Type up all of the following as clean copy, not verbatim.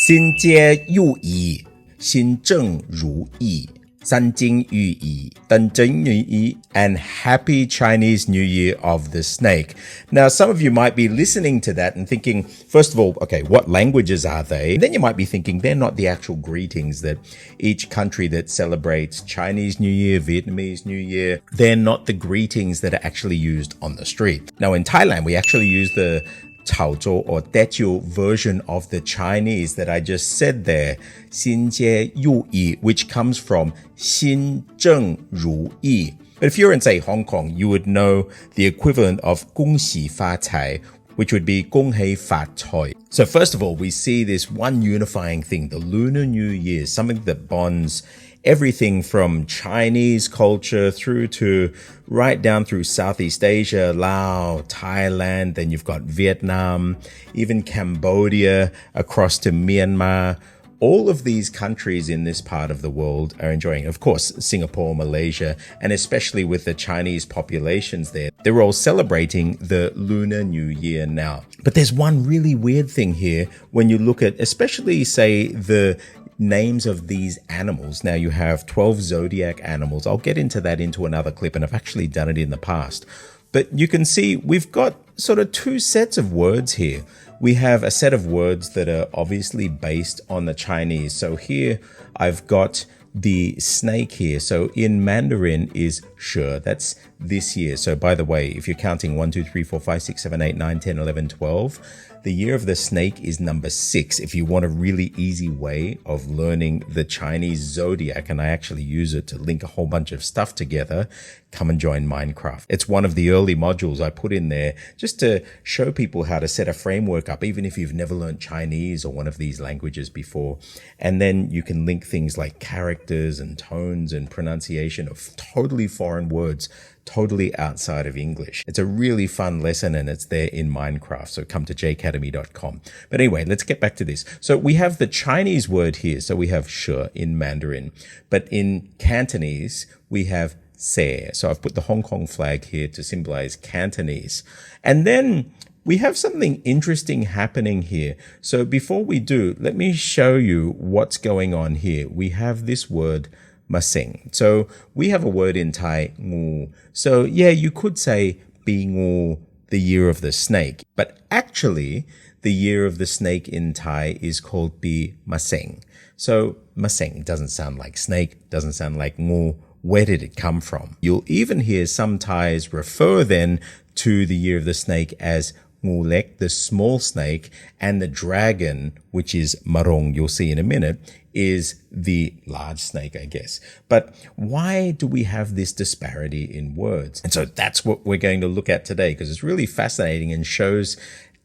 新街又宜，心正如意，三金寓意，登真寓意, and Happy Chinese New Year of the Snake. Now, some of you might be listening to that and thinking, first of all, okay, what languages are they? And then you might be thinking they're not the actual greetings that each country that celebrates Chinese New Year, Vietnamese New Year, they're not the greetings that are actually used on the street. Now, in Thailand, we actually use the Chaozhou or Teochew version of the Chinese that I just said there, 新街又宜, which comes from 心正如意. But if you're in, say, Hong Kong, you would know the equivalent of 恭喜发财, which would be 恭喜发财. So first of all, we see this one unifying thing, the Lunar New Year, something that bonds everything from Chinese culture through to right down through Southeast Asia, Laos, Thailand, then you've got Vietnam, even Cambodia, across to Myanmar. All of these countries in this part of the world are enjoying, of course, Singapore, Malaysia, and especially with the Chinese populations there, they're all celebrating the Lunar New Year now. But there's one really weird thing here when you look at, especially, say, the names of these animals. Now you have 12 zodiac animals. I'll get into that into another clip, and I've actually done it in the past. But you can see we've got sort of two sets of words here. We have a set of words that are obviously based on the Chinese. So here I've got the snake here. So in Mandarin is 蛇, that's this year. So by the way, if you're counting 1, 2, 3, 4, 5, 6, 7, 8, 9, 10, 11, 12, the year of the snake is number 6. If you want a really easy way of learning the Chinese zodiac, and I actually use it to link a whole bunch of stuff together, come and join Minecraft. It's one of the early modules I put in there just to show people how to set a framework up, even if you've never learned Chinese or one of these languages before. And then you can link things like characters and tones and pronunciation of totally foreign words, totally outside of English. It's a really fun lesson, and it's there in Minecraft. So come to jacademy.com. But anyway, let's get back to this. So we have the Chinese word here. So we have 蛇 in Mandarin, but in Cantonese, we have 蛇. So I've put the Hong Kong flag here to symbolize Cantonese. And then we have something interesting happening here. So before we do, let me show you what's going on here. We have this word maseng. So we have a word in Thai, ngu. So yeah, you could say bi ngu, the year of the snake. But actually, the year of the snake in Thai is called bi maseng. So maseng doesn't sound like snake, doesn't sound like ngu. Where did it come from? You'll even hear some Thais refer then to the year of the snake as ngu lek, the small snake, and the dragon, which is marong, you'll see in a minute, is the large snake, I guess. But why do we have this disparity in words? And so that's what we're going to look at today, because it's really fascinating and shows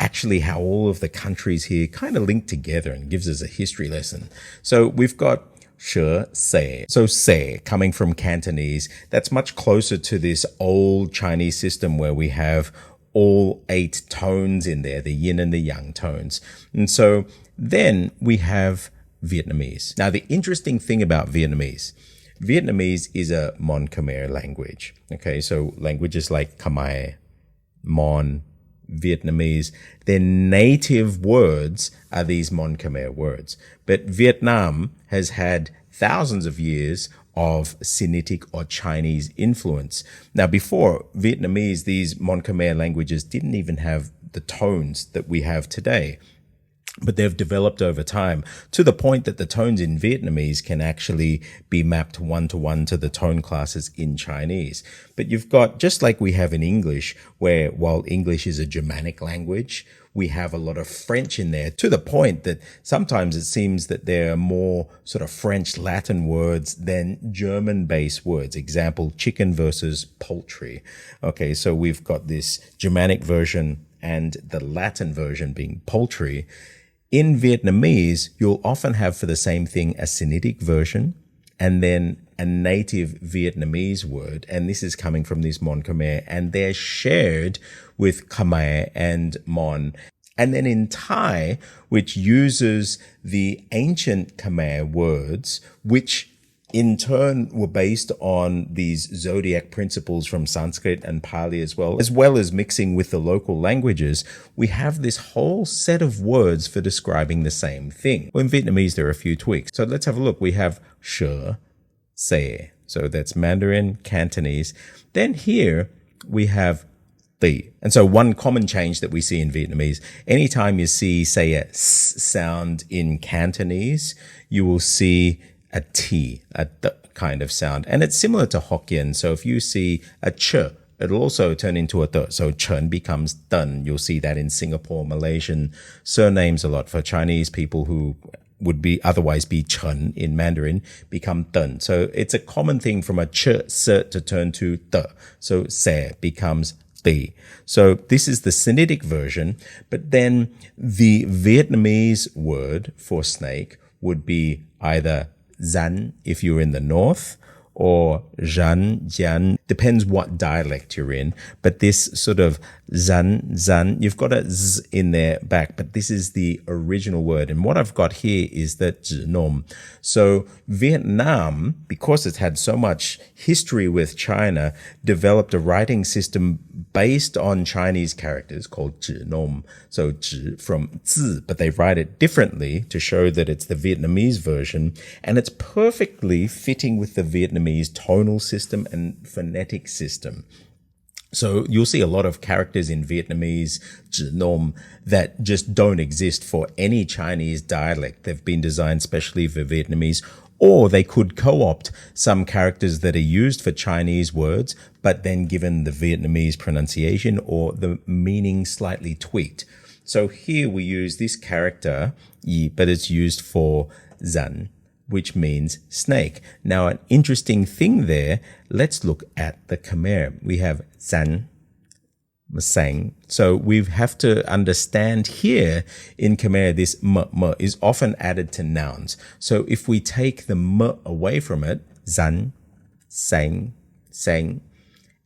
actually how all of the countries here kind of link together and gives us a history lesson. So we've got 蛇 se. So se, coming from Cantonese, that's much closer to this old Chinese system where we have all 8 tones in there, the yin and the yang tones. And so then we have Vietnamese. Now, the interesting thing about Vietnamese is a Mon-Khmer language. Okay, so languages like Khmer, Mon, Vietnamese, their native words are these Mon-Khmer words. But Vietnam has had thousands of years of Sinitic or Chinese influence. Now, before Vietnamese, these Mon-Khmer languages didn't even have the tones that we have today. But they've developed over time to the point that the tones in Vietnamese can actually be mapped one-to-one to the tone classes in Chinese. But you've got, just like we have in English, where while English is a Germanic language, we have a lot of French in there, to the point that sometimes it seems that there are more sort of French Latin words than German-based words. Example, chicken versus poultry. Okay, so we've got this Germanic version and the Latin version being poultry. In Vietnamese, you'll often have for the same thing a Sinitic version and then a native Vietnamese word. And this is coming from this Mon-Khmer, and they're shared with Khmer and Mon. And then in Thai, which uses the ancient Khmer words, which in turn were based on these zodiac principles from Sanskrit and Pali as well as mixing with the local languages, we have this whole set of words for describing the same thing. Well, in Vietnamese, there are a few tweaks. So let's have a look. We have sure, say. So that's Mandarin, Cantonese. Then here we have the. And so one common change that we see in Vietnamese, anytime you see, say, a s sound in Cantonese, you will see a T, a D kind of sound. And it's similar to Hokkien. So if you see a ch, it'll also turn into a D. So chen becomes dun. You'll see that in Singapore, Malaysian surnames a lot for Chinese people who would be otherwise be chen in Mandarin become dun. So it's a common thing from a ch, s to turn to D. So se becomes D. So this is the Sinitic version, but then the Vietnamese word for snake would be either zan if you're in the north, or zhan, jian, depends what dialect you're in. But this sort of zan, you've got a z in there back, but this is the original word. And what I've got here is the Chữ Nôm. So Vietnam, because it's had so much history with China, developed a writing system based on Chinese characters called Chữ Nôm. So Chữ from zi, but they write it differently to show that it's the Vietnamese version. And it's perfectly fitting with the Vietnamese tonal system and phonetic system. So you'll see a lot of characters in Vietnamese Chữ Nôm that just don't exist for any Chinese dialect. They've been designed specially for Vietnamese, or they could co-opt some characters that are used for Chinese words, but then given the Vietnamese pronunciation or the meaning slightly tweaked. So here we use this character, yi, but it's used for zan, which means snake. Now, an interesting thing there, let's look at the Khmer. We have zan, sang. So we have to understand here in Khmer, this m is often added to nouns. So if we take the m away from it, zan, sang, sang.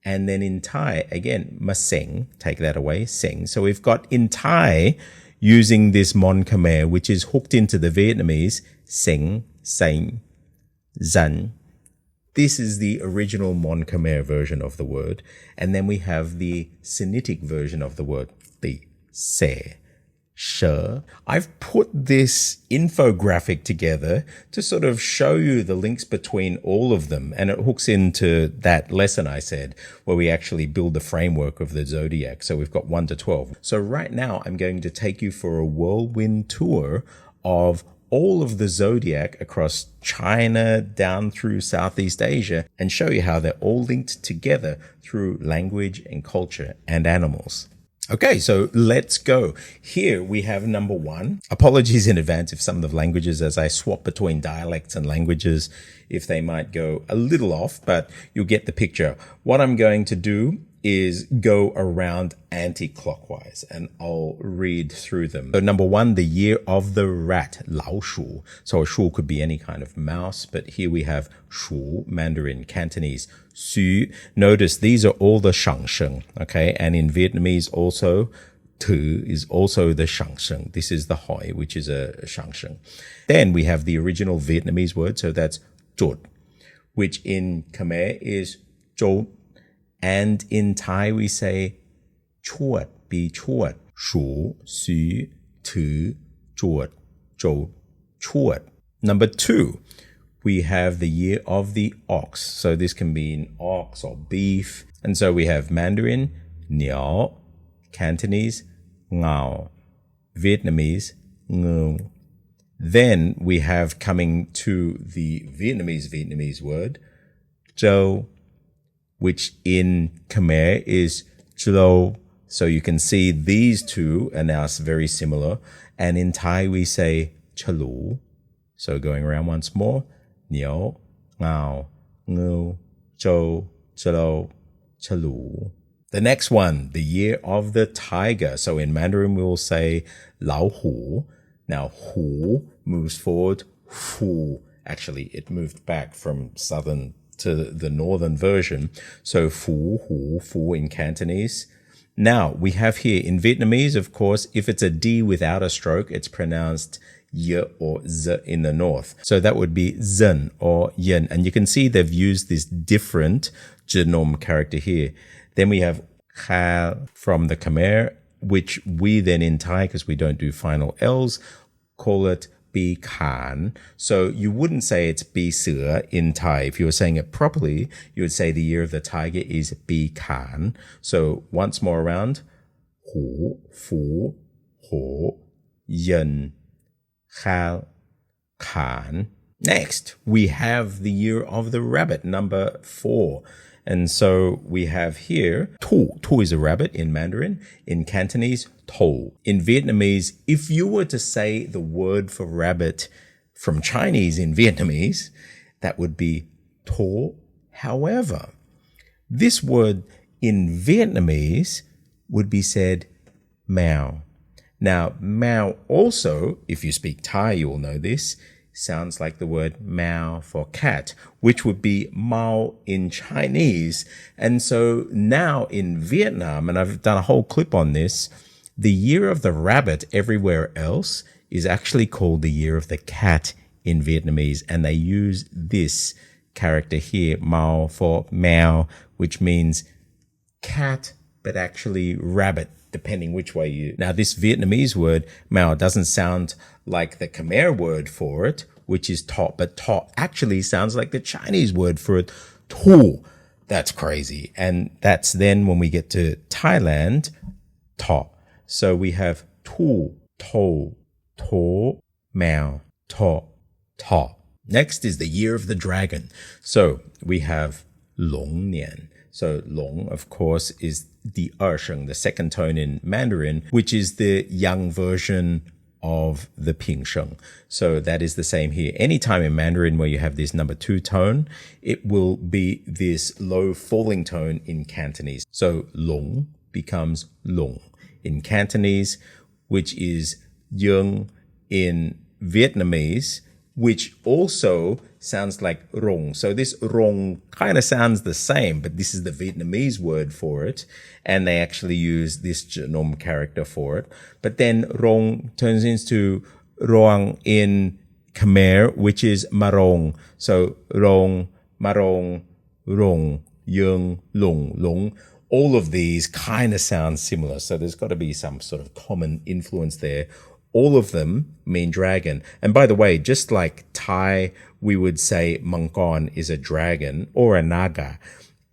And then in Thai, again, ma seng, take that away, seng. So we've got in Thai, using this Mon-Khmer, which is hooked into the Vietnamese, seng, sang, zan. This is the original Mon-Khmer version of the word. And then we have the Sinitic version of the word, the se, she. I've put this infographic together to sort of show you the links between all of them. And it hooks into that lesson I said, where we actually build the framework of the Zodiac. So we've got 1 to 12. So right now I'm going to take you for a whirlwind tour of all of the Zodiac across China down through Southeast Asia and show you how they're all linked together through language and culture and animals. Okay, so let's go. Here we have number 1. Apologies in advance if some of the languages, as I swap between dialects and languages, if they might go a little off, but you'll get the picture. What I'm going to do is go around anti-clockwise and I'll read through them. So number 1, the year of the rat, 老鼠. So a shu could be any kind of mouse, but here we have shu, Mandarin, Cantonese, su. Notice these are all the shangsheng, okay? And in Vietnamese also, tu is also the shangsheng. This is the hoi, which is a shangsheng. Then we have the original Vietnamese word, so that's chot, which in Khmer is chot. And in Thai, we say chuat, be chuat, shu, su, tu, chuat, chot, chuat. Number 2, we have the year of the ox. So this can mean ox or beef. And so we have Mandarin, niao, Cantonese, ngao, Vietnamese, ngu. Then we have coming to the Vietnamese word, zhou, which in Khmer is chlo. So you can see these two are now very similar. And in Thai, we say chalu. So going around once more, niao, ngao, ngu, chou, chlo, chalu. The next one, the year of the tiger. So in Mandarin, we will say lao hu. Now, hu moves forward, fu. Actually, it moved back from southern to the northern version. So fu, hu, fu in Cantonese. Now we have here in Vietnamese, of course, if it's a D without a stroke, it's pronounced y or z in the north. So that would be zhen or yen. And you can see they've used this different Chữ Nôm character here. Then we have kha from the Khmer, which we then in Thai, because we don't do final L's, call it Bi Khan. So you wouldn't say it's Bi Sửa in Thai. If you were saying it properly, you would say the year of the tiger is Bi Khan. So once more around, Hu, Fu, Ho, Yen, Khal, Khan. Next, we have the year of the rabbit, number 4. And so we have here, Tu. Tu is a rabbit in Mandarin. In Cantonese, To. In Vietnamese, if you were to say the word for rabbit from Chinese in Vietnamese, that would be To. However, this word in Vietnamese would be said Mao. Now, Mao also, if you speak Thai, you will know this, sounds like the word Mao for cat, which would be Mao in Chinese. And so now in Vietnam, and I've done a whole clip on this, the year of the rabbit everywhere else is actually called the year of the cat in Vietnamese. And they use this character here, Mao for Mao, which means cat, but actually rabbit, depending which way you... Now, this Vietnamese word, Mao, doesn't sound like the Khmer word for it, which is to, but to actually sounds like the Chinese word for it, tu. That's crazy. And that's then when we get to Thailand, to. So we have tu, to, to, Mao, to. Next is the year of the dragon. So we have Long Nian. So Long, of course, is the ersheng, the second tone in Mandarin, which is the young version of the pingsheng. So that is the same here. Anytime in Mandarin where you have this number 2 tone, it will be this low falling tone in Cantonese. So long becomes long in Cantonese, which is yung in Vietnamese, which also sounds like rong. So this rong kind of sounds the same, but this is the Vietnamese word for it. And they actually use this Chữ Nôm character for it. But then rong turns into roang in Khmer, which is marong. So rong, marong, rong, yung, lung, lung. All of these kind of sound similar. So there's got to be some sort of common influence there. All of them mean dragon. And by the way, just like Thai, we would say Mangkon is a dragon or a naga.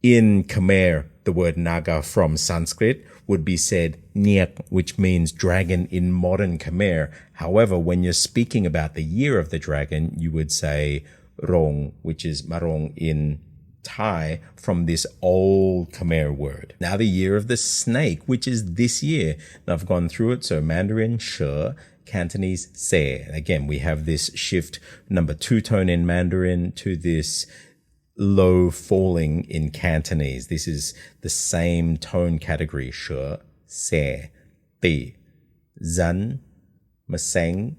In Khmer, the word naga from Sanskrit would be said Niek, which means dragon in modern Khmer. However, when you're speaking about the year of the dragon, you would say Rong, which is Marong in Thai, from this old Khmer word. Now the year of the snake, which is this year. And I've gone through it. So Mandarin, She, Cantonese, Se. Again, we have this shift, number 2 tone in Mandarin to this low falling in Cantonese. This is the same tone category. She, Se, Ti, Zan, Maseng,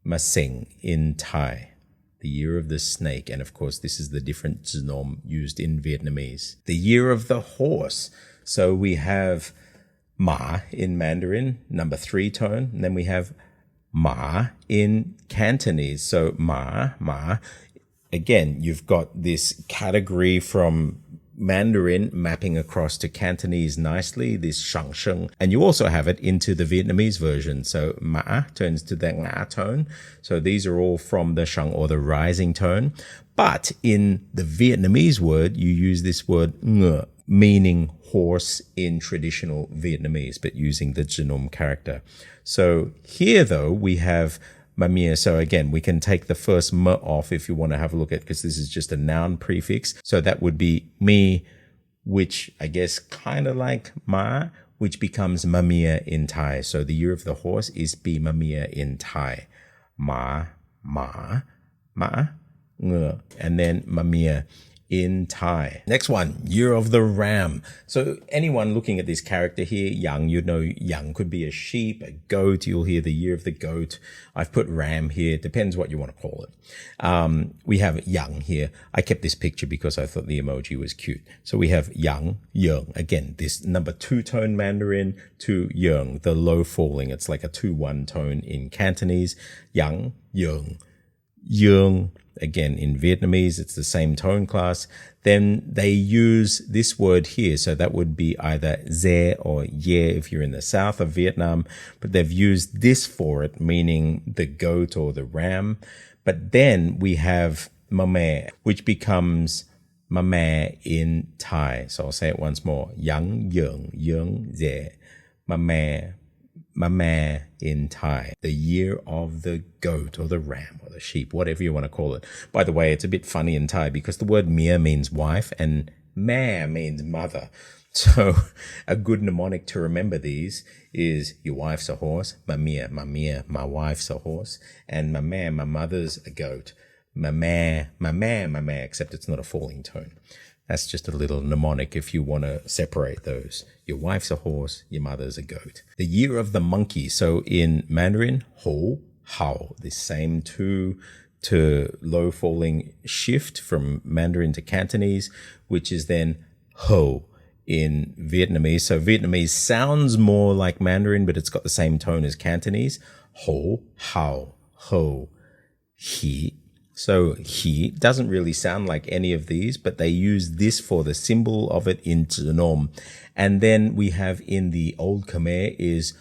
Masing in Thai. The year of the snake. And of course, this is the different Chữ Nôm used in Vietnamese. The year of the horse. So we have Ma in Mandarin, number 3 tone. And then we have Ma in Cantonese. So Ma. Again, you've got this category from Mandarin mapping across to Cantonese nicely, this shang sheng. And you also have it into the Vietnamese version. So ma turns to the nga tone. So these are all from the shang or the rising tone. But in the Vietnamese word, you use this word ng, meaning horse in traditional Vietnamese, but using the Chữ Nôm character. So here, though, we have Mamia. So again, we can take the first m off if you want to have a look at, because this is just a noun prefix. So that would be me, which I guess kind of like ma, which becomes Mamia in Thai. So the year of the horse is Bi Mamia in Thai. Ma, ng, and then Mamia in Thai. Next one, year of the ram. So anyone looking at this character here, Yang, you know Yang could be a sheep, a goat. You'll hear the year of the goat. I've put ram here. Depends what you want to call it. We have Yang here. I kept this picture because I thought the emoji was cute. So we have Yang, Yeung. Again, this number 2-tone Mandarin to Yeung, the low falling. It's like a 2-1 tone in Cantonese. Yang, Yeung, Yeung. Again, in Vietnamese, it's the same tone class. Then they use this word here. So that would be either ze or ye if you're in the south of Vietnam. But they've used this for it, meaning the goat or the ram. But then we have mame, which becomes mame in Thai. So I'll say it once more. Yang, yeung, yeung, ze. Mame in Thai, the year of the goat or the ram or the sheep, whatever you want to call it. By the way, it's a bit funny in Thai because the word mia means wife and ma means mother. So a good mnemonic to remember these is your wife's a horse, mia, my wife's a horse, and mame, my mother's a goat. Mame, except it's not a falling tone. That's just a little mnemonic if you want to separate those. Your wife's a horse, your mother's a goat. The year of the monkey. So in Mandarin, ho, hao, the same 2 to low falling shift from Mandarin to Cantonese, which is then ho in Vietnamese. So Vietnamese sounds more like Mandarin, but it's got the same tone as Cantonese. Ho, hao, ho, he. So he doesn't really sound like any of these, but they use this for the symbol of it in Chữ Nôm. And then we have in the Old Khmer is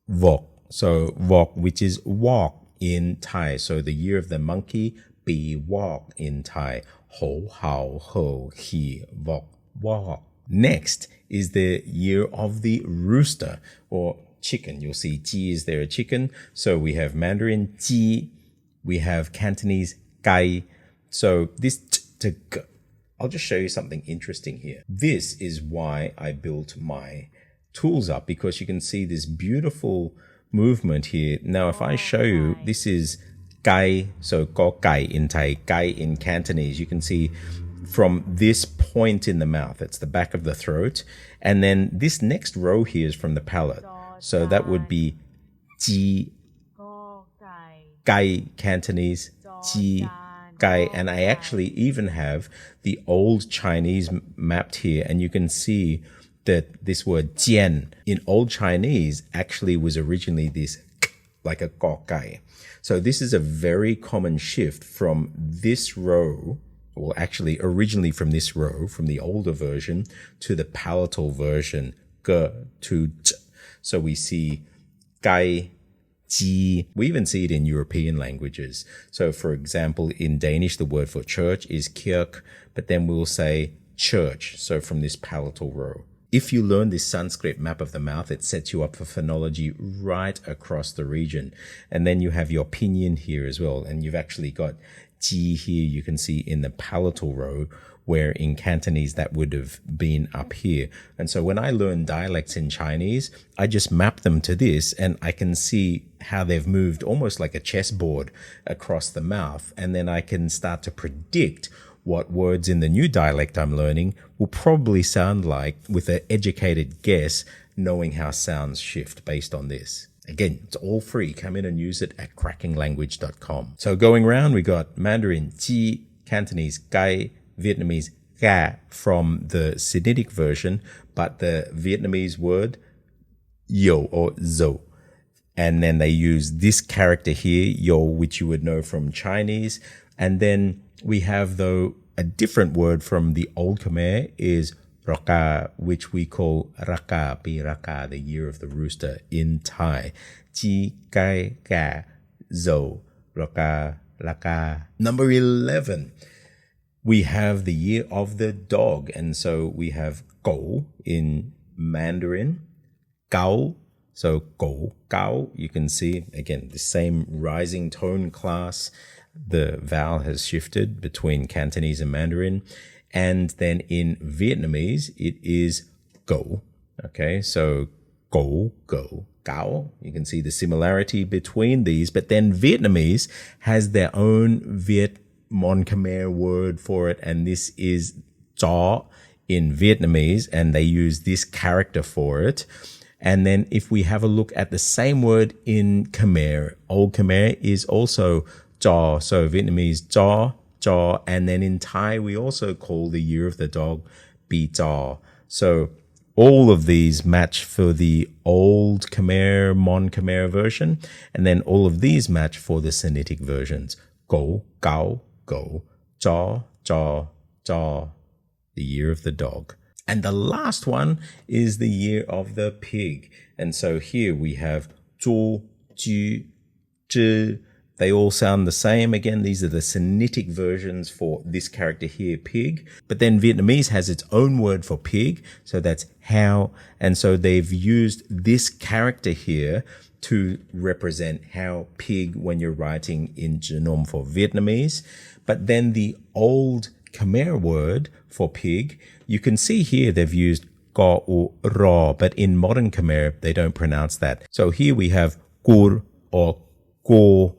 vok. So vok, which is walk in Thai. So the year of the monkey, be walk in Thai. Ho, hao, ho, he, vok, walk. Next is the year of the rooster or chicken. You'll see ji is there a chicken. So we have Mandarin ji, we have Cantonese gai. So this to g, I'll just show you something interesting here. This is why I built my tools up, because you can see this beautiful movement here. Now, if I show you, this is gai, so ko gai in Thai, gai in Cantonese. You can see from this point in the mouth, it's the back of the throat. And then this next row here is from the palate. So that would be ji, gai Cantonese, ji, gai. And I actually even have the old Chinese mapped here, and you can see that this word jian in old Chinese actually was originally this like a kok gai. So this is a very common shift from this row, or actually originally from this row, from the older version to the palatal version, ge to j. So we see gai, ji. We even see it in European languages. So for example, in Danish, the word for church is kirk, but then we'll say church. So from this palatal row. If you learn this Sanskrit map of the mouth, it sets you up for phonology right across the region. And then you have your pinyin here as well. And you've actually got ji here, you can see in the palatal row, where in Cantonese that would have been up here. And so when I learn dialects in Chinese, I just map them to this, and I can see how they've moved almost like a chessboard across the mouth. And then I can start to predict what words in the new dialect I'm learning will probably sound like with an educated guess, knowing how sounds shift based on this. Again, it's all free. Come in and use it at crackinglanguage.com. So going around, we got Mandarin, ji, Cantonese, gai, Vietnamese, ga from the Sinitic version, but the Vietnamese word, yo or zo. And then they use this character here, yo, which you would know from Chinese. And then we have, though, a different word from the Old Khmer is raka, which we call raka, pi raka, the year of the rooster in Thai. Chi, kai, ga, zo, raka, raka. Number 11, we have the year of the dog. And so we have gou in Mandarin, gao. So gou, gao, you can see, again, the same rising tone class. The vowel has shifted between Cantonese and Mandarin. And then in Vietnamese, it is go. Okay, so go, go, gao. You can see the similarity between these. But then Vietnamese has their own Viet Mon-Khmer word for it, and this is cho in Vietnamese, and they use this character for it. And then if we have a look at the same word in Khmer, Old Khmer is also cho, so Vietnamese cho, and then in Thai we also call the year of the dog bi cho. So all of these match for the Old Khmer, Mon-Khmer version, and then all of these match for the Sinitic versions. Go, gao, go, cho, the year of the dog. And the last one is the year of the pig. And so here we have zhu, ju, zhi. They all sound the same. Again, these are the Sinitic versions for this character here, pig. But then Vietnamese has its own word for pig. So that's how. And so they've used this character here to represent how pig when you're writing in Chữ Nôm for Vietnamese. But then the Old Khmer word for pig, you can see here they've used go or ro, but in modern Khmer, they don't pronounce that. So here we have kur or ko,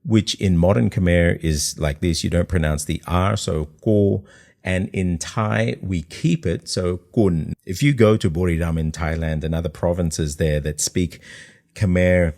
which in modern Khmer is like this. You don't pronounce the R, so ko. And in Thai, we keep it, so kun. If you go to Buriram in Thailand and other provinces there that speak Khmer,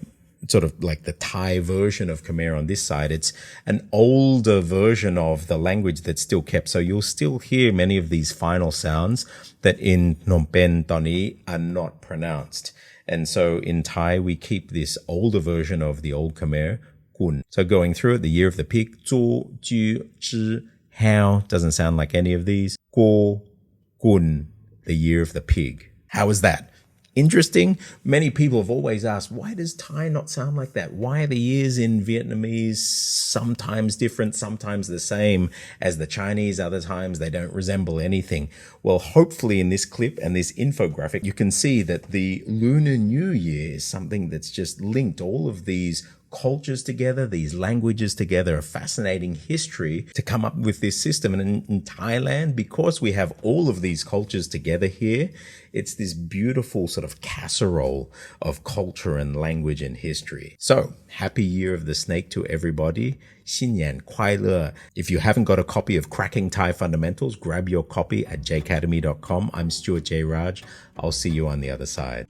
sort of like the Thai version of Khmer on this side, it's an older version of the language that's still kept. So you'll still hear many of these final sounds that in Phnom Penh, Toni are not pronounced. And so in Thai, we keep this older version of the old Khmer, kun. So going through it, the year of the pig, zu, ju, zhi, how, doesn't sound like any of these. Ko, kun, the year of the pig. How is that? Interesting. Many people have always asked, why does Thai not sound like that? Why are the years in Vietnamese sometimes different, sometimes the same as the Chinese? Other times they don't resemble anything. Well, hopefully in this clip and this infographic, you can see that the Lunar New Year is something that's just linked all of these cultures together, these languages together, a fascinating history to come up with this system. And in Thailand, because we have all of these cultures together here, it's this beautiful sort of casserole of culture and language and history. So, happy year of the snake to everybody. 新年快乐. If you haven't got a copy of Cracking Thai Fundamentals, grab your copy at jacademy.com. I'm Stuart J. Raj. I'll see you on the other side.